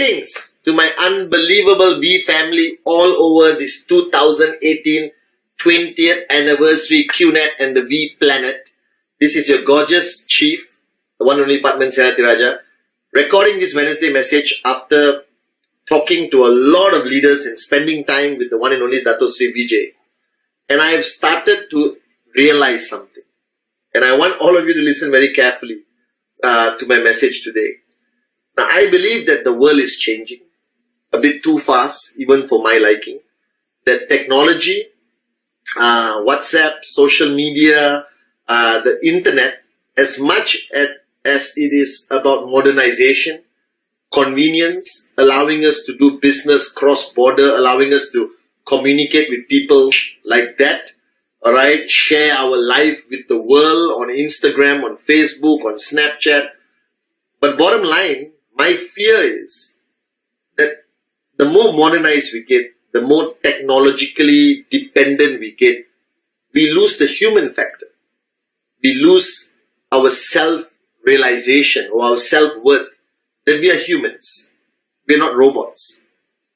Greetings to my unbelievable V family all over this 2018 20th anniversary QNet and the V planet. This is your gorgeous chief, the one and only Padman Senathiraja, recording this Wednesday message after talking to a lot of leaders and spending time with the one and only Dato Sri Vijay. And I have started to realize something. And I want all of you to listen very carefully to my message today. Now, I believe that the world is changing a bit too fast, even for my liking. That technology, WhatsApp, social media, the internet, as much as it is about modernization, convenience, allowing us to do business cross-border, allowing us to communicate with people like that, all right, share our life with the world on Instagram, on Facebook, on Snapchat. But bottom line, my fear is that the more modernized we get, the more technologically dependent we get, we lose the human factor. We lose our self-realization or our self-worth that we are humans. We are not robots.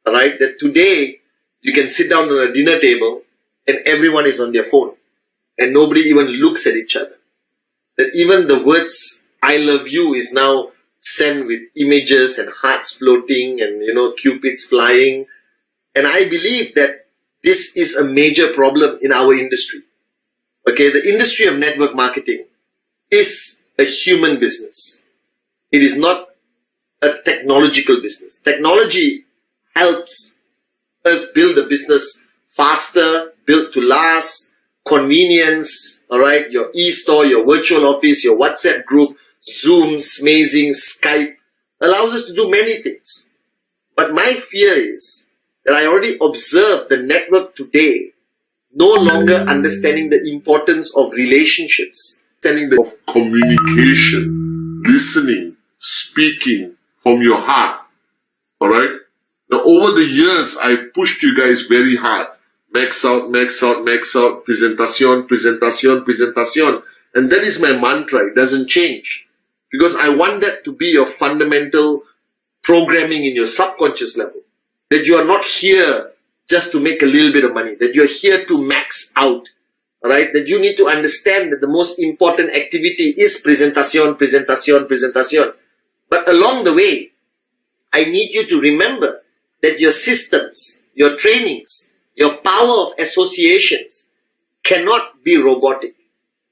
All right? That today you can sit down on a dinner table and everyone is on their phone and nobody even looks at each other. That even the words "I love you" is now sent with images and hearts floating and, cupids flying. And I believe that this is a major problem in our industry. Okay, the industry of network marketing is a human business. It is not a technological business. Technology helps us build a business faster, built to last, convenience, all right, your e-store, your virtual office, your WhatsApp group, Zoom, Smazing, Skype, allows us to do many things. But my fear is that I already observed the network today no longer understanding the importance of relationships, of communication, listening, speaking from your heart. All right? Now, over the years, I pushed you guys very hard. Max out, max out, max out, presentación, presentación, presentación. And that is my mantra. It doesn't change. Because I want that to be your fundamental programming in your subconscious level. That you are not here just to make a little bit of money. That you are here to max out. Alright? That you need to understand that the most important activity is presentación, presentación, presentación. But along the way, I need you to remember that your systems, your trainings, your power of associations cannot be robotic.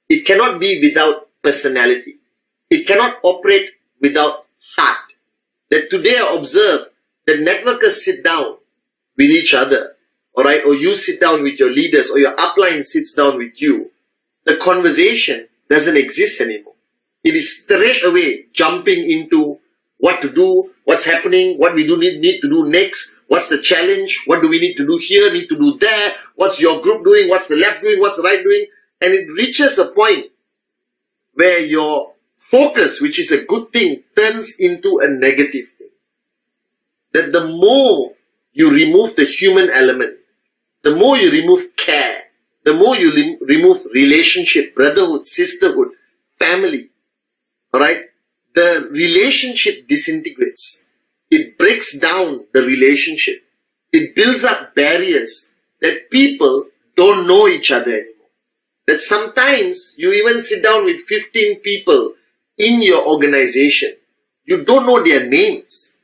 It cannot be without personality. It cannot operate without heart. That today I observe that networkers sit down with each other, alright, or you sit down with your leaders, or your upline sits down with you. The conversation doesn't exist anymore. It is straight away jumping into what to do, what's happening, what we need to do next, what's the challenge, what do we need to do here, need to do there, what's your group doing, what's the left doing, what's the right doing. And it reaches a point where your focus, which is a good thing, turns into a negative thing. That the more you remove the human element, the more you remove care, the more you remove relationship, brotherhood, sisterhood, family, alright, the relationship disintegrates. It breaks down the relationship. It builds up barriers that people don't know each other anymore. That sometimes you even sit down with 15 people in your organization. You don't know their names.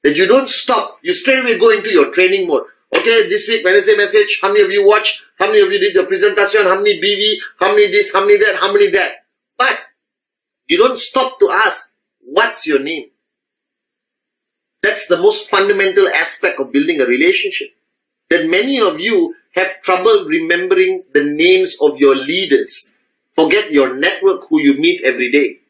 That you don't stop. You straight away go into your training mode. Okay, this week, Wednesday message, how many of you watched? How many of you did your presentation? How many BV? How many this? How many that? How many that? But you don't stop to ask, what's your name? That's the most fundamental aspect of building a relationship. That many of you have trouble remembering the names of your leaders. Forget your network who you meet every day.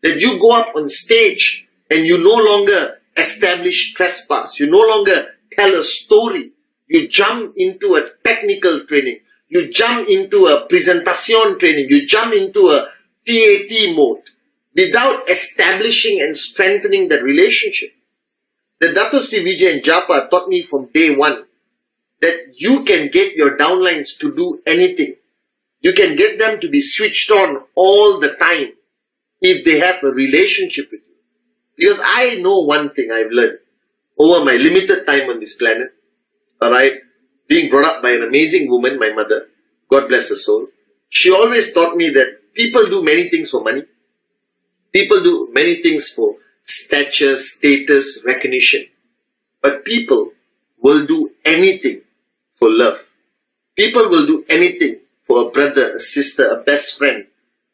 That you go up on stage and you no longer establish trespass. You no longer tell a story. You jump into a technical training. You jump into a presentation training. You jump into a TAT mode without establishing and strengthening that relationship. The Dato Sri Vijay and Japa taught me from day one that you can get your downlines to do anything. You can get them to be switched on all the time if they have a relationship with you. Because I know one thing I've learned. over my limited time on this planet, alright, being brought up by an amazing woman, my mother, God bless her soul, she always taught me that people do many things for money. People do many things for stature, status, recognition. But people will do anything for love. People will do anything for a brother, a sister, a best friend,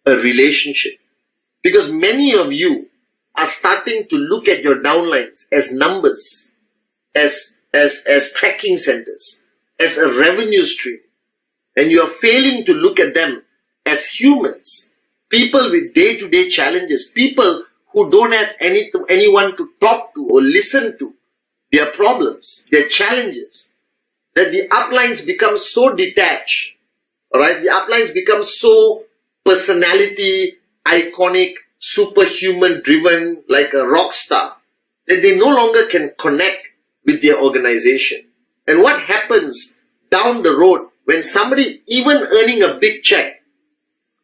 a relationship. Because many of you are starting to look at your downlines as numbers, as tracking centers, as a revenue stream. And you are failing to look at them as humans, people with day-to-day challenges, people who don't have anyone to talk to or listen to their problems, their challenges, that the uplines become so detached, alright? The uplines become so personality, iconic, superhuman driven, like a rock star, that they no longer can connect with their organization. And what happens down the road when somebody, even earning a big check,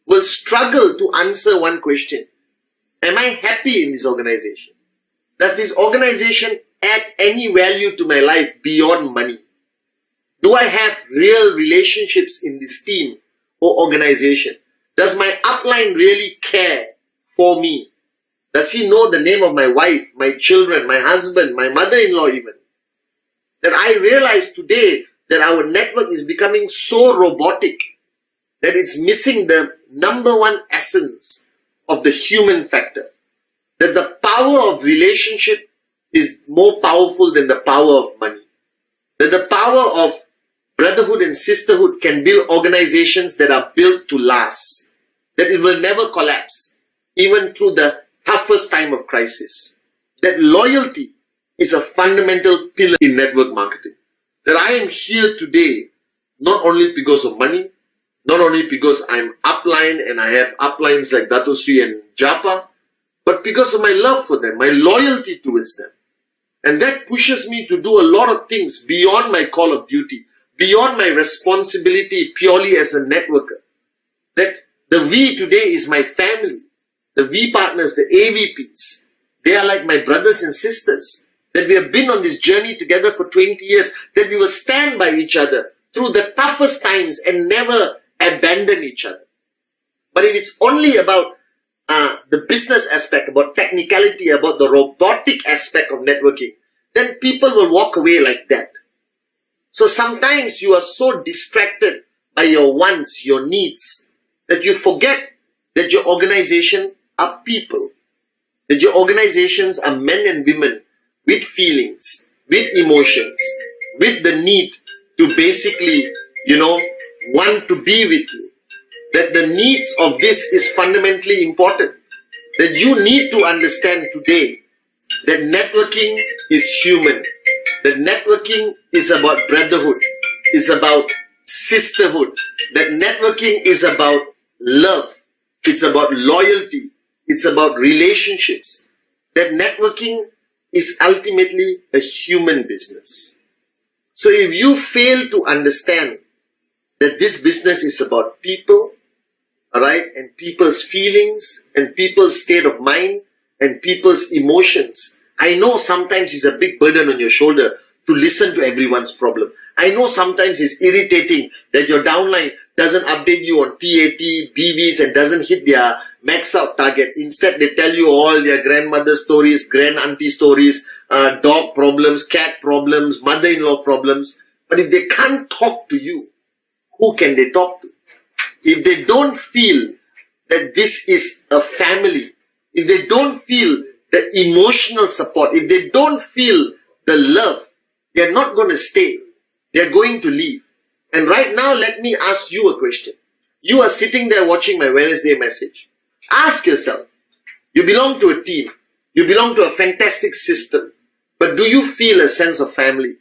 will struggle to answer one question: am I happy in this organization? Does this organization add any value to my life beyond money? Do I have real relationships in this team or organization? Does my upline really care for me? Does he know the name of my wife, my children, my husband, my mother-in-law even? That I realize today that our network is becoming so robotic that it's missing the number one essence of the human factor. That the power of relationship is more powerful than the power of money. That the power of brotherhood and sisterhood can build organizations that are built to last. That it will never collapse, even through the toughest time of crisis. That loyalty is a fundamental pillar in network marketing. That I am here today, not only because of money, not only because I'm upline and I have uplines like Dato Sri and Japa, but because of my love for them, my loyalty towards them. And that pushes me to do a lot of things beyond my call of duty, beyond my responsibility purely as a networker. That the V today is my family. The V partners, the AVPs, they are like my brothers and sisters. That we have been on this journey together for 20 years, that we will stand by each other through the toughest times and never abandon each other. But if it's only about the business aspect, about technicality, about the robotic aspect of networking, then people will walk away like that. So sometimes you are so distracted by your wants, your needs, that you forget that your organization are people. That your organizations are men and women with feelings, with emotions, with the need to basically, want to be with you. That the needs of this is fundamentally important. That you need to understand today that networking is human. That networking is about brotherhood, is about sisterhood. That networking is about love. It's about loyalty. It's about relationships. That networking is ultimately a human business. So if you fail to understand that this business is about people, alright, and people's feelings, and people's state of mind, and people's emotions, I know sometimes it's a big burden on your shoulder to listen to everyone's problem. I know sometimes it's irritating that your downline doesn't update you on TAT, BVs, and doesn't hit their max out target. Instead, they tell you all their grandmother stories, grand auntie stories, dog problems, cat problems, mother-in-law problems. But if they can't talk to you, who can they talk to? If they don't feel that this is a family, if they don't feel the emotional support, if they don't feel the love, they're not going to stay. They're going to leave. And right now, let me ask you a question. You are sitting there watching my Wednesday message. Ask yourself, you belong to a team. You belong to a fantastic system. But do you feel a sense of family?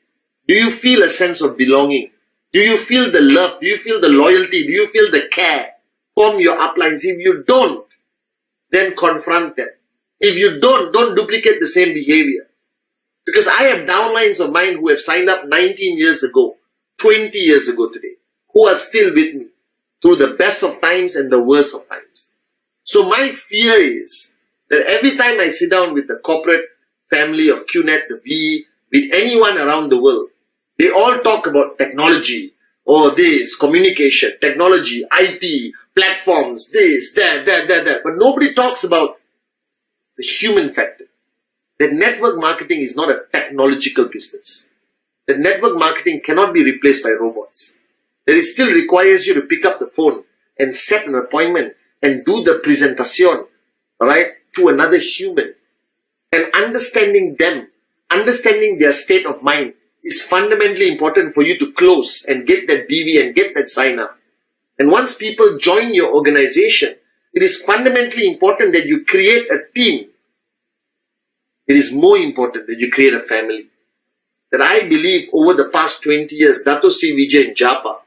Do you feel a sense of belonging? Do you feel the love? Do you feel the loyalty? Do you feel the care from your uplines? If you don't, then confront them. If you don't duplicate the same behavior. Because I have downlines of mine who have signed up 19 years ago, 20 years ago today, who are still with me through the best of times and the worst of times. So my fear is that every time I sit down with the corporate family of QNet, the V, with anyone around the world, they all talk about technology, or this, communication, technology, IT, platforms, this, that. But nobody talks about the human factor. That network marketing is not a technological business. That network marketing cannot be replaced by robots. That it still requires you to pick up the phone and set an appointment and do the presentation, alright, to another human. And understanding them, understanding their state of mind is fundamentally important for you to close and get that BV and get that sign up. And once people join your organization, it is fundamentally important that you create a team. It is more important that you create a family. That I believe over the past 20 years, Dato Sri Vijay and Japa,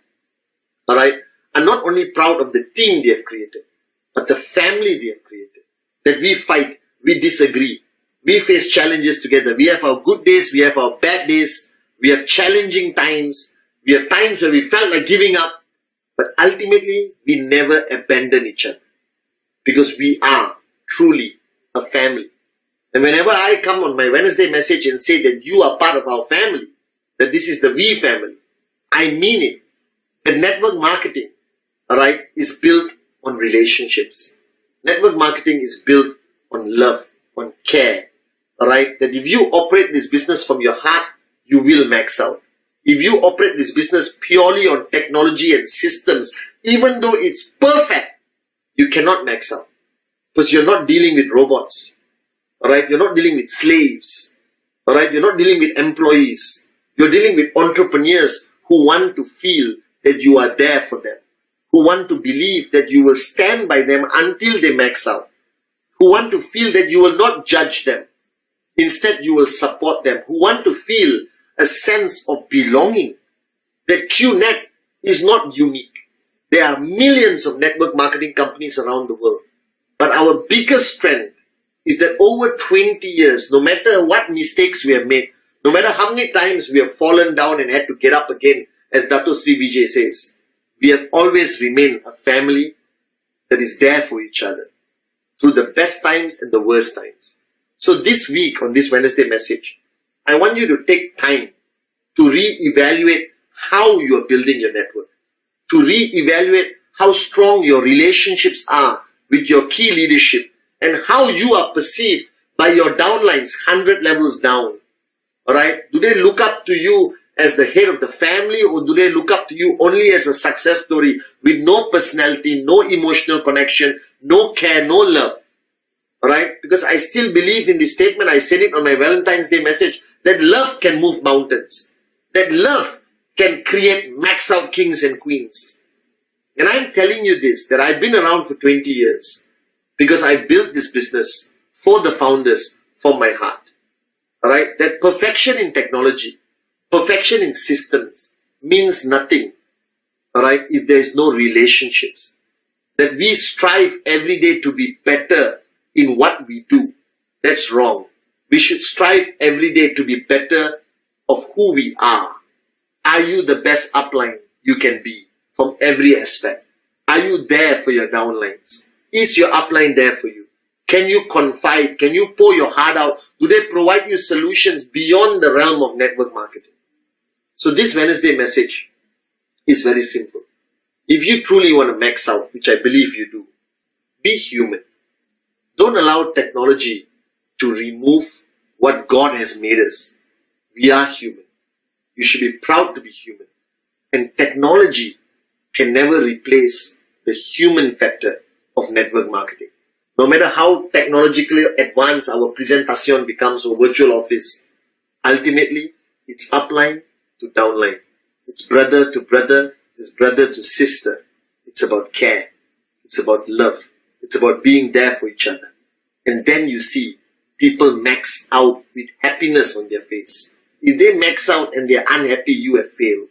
alright, are not only proud of the team they have created, but the family they have created. That we fight, we disagree, we face challenges together. We have our good days, we have our bad days, we have challenging times, we have times where we felt like giving up, but ultimately we never abandon each other. Because we are truly a family. And whenever I come on my Wednesday message and say that you are part of our family, that this is the V family, I mean it. That network marketing, alright, is built on relationships. Network marketing is built on love, on care, alright. That if you operate this business from your heart, you will max out. If you operate this business purely on technology and systems, even though it's perfect, you cannot max out. Because you're not dealing with robots. Alright, you're not dealing with slaves. Alright, you're not dealing with employees. You're dealing with entrepreneurs who want to feel that you are there for them. Who want to believe that you will stand by them until they max out. Who want to feel that you will not judge them. Instead, you will support them. Who want to feel a sense of belonging. That QNet is not unique. There are millions of network marketing companies around the world. But our biggest strength is that over 20 years, no matter what mistakes we have made, no matter how many times we have fallen down and had to get up again, as Dato Sri Vijay says, we have always remained a family that is there for each other through the best times and the worst times. So this week on this Wednesday message, I want you to take time to re-evaluate how you are building your network, to re-evaluate how strong your relationships are with your key leadership, and how you are perceived by your downlines 100 levels down. Alright? Do they look up to you as the head of the family, or do they look up to you only as a success story with no personality, no emotional connection, no care, no love? Alright? Because I still believe in this statement, I said it on my Valentine's Day message, that love can move mountains. That love can create max out kings and queens. And I'm telling you this, that I've been around for 20 years. Because I built this business for the founders, from my heart. Alright? That perfection in technology, perfection in systems means nothing. Alright? If there is no relationships. That we strive every day to be better in what we do. That's wrong. We should strive every day to be better of who we are. Are you the best upline you can be from every aspect? Are you there for your downlines? Is your upline there for you? Can you confide? Can you pour your heart out? Do they provide you solutions beyond the realm of network marketing? So this Wednesday message is very simple. If you truly want to max out, which I believe you do, be human. Don't allow technology to remove what God has made us. We are human. You should be proud to be human. And technology can never replace the human factor of network marketing. No matter how technologically advanced our presentation becomes or virtual office, ultimately it's upline to downline. It's brother to brother, it's brother to sister. It's about care. It's about love. It's about being there for each other. And then you see people max out with happiness on their face. If they max out and they're unhappy, you have failed.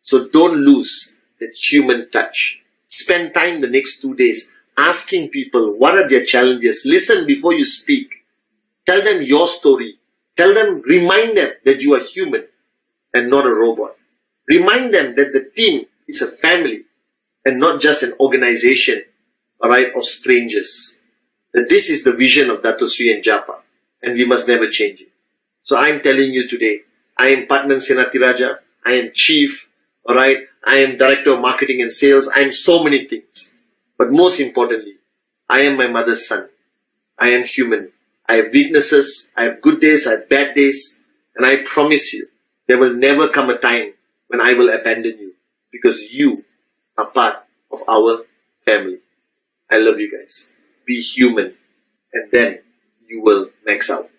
So don't lose that human touch. Spend time the next 2 days asking people what are their challenges. Listen before you speak. Tell them your story. Tell them, remind them that you are human and not a robot. Remind them that the team is a family and not just an organization, alright, of strangers. That this is the vision of Dato Sri and Japa, and we must never change it. So I'm telling you today, I am Padman Senatiraja. I am chief. Alright. I am director of marketing and sales. I am so many things. But most importantly, I am my mother's son. I am human. I have weaknesses. I have good days. I have bad days. And I promise you, there will never come a time when I will abandon you, because you are part of our family. I love you guys. Be human, and then you will max out.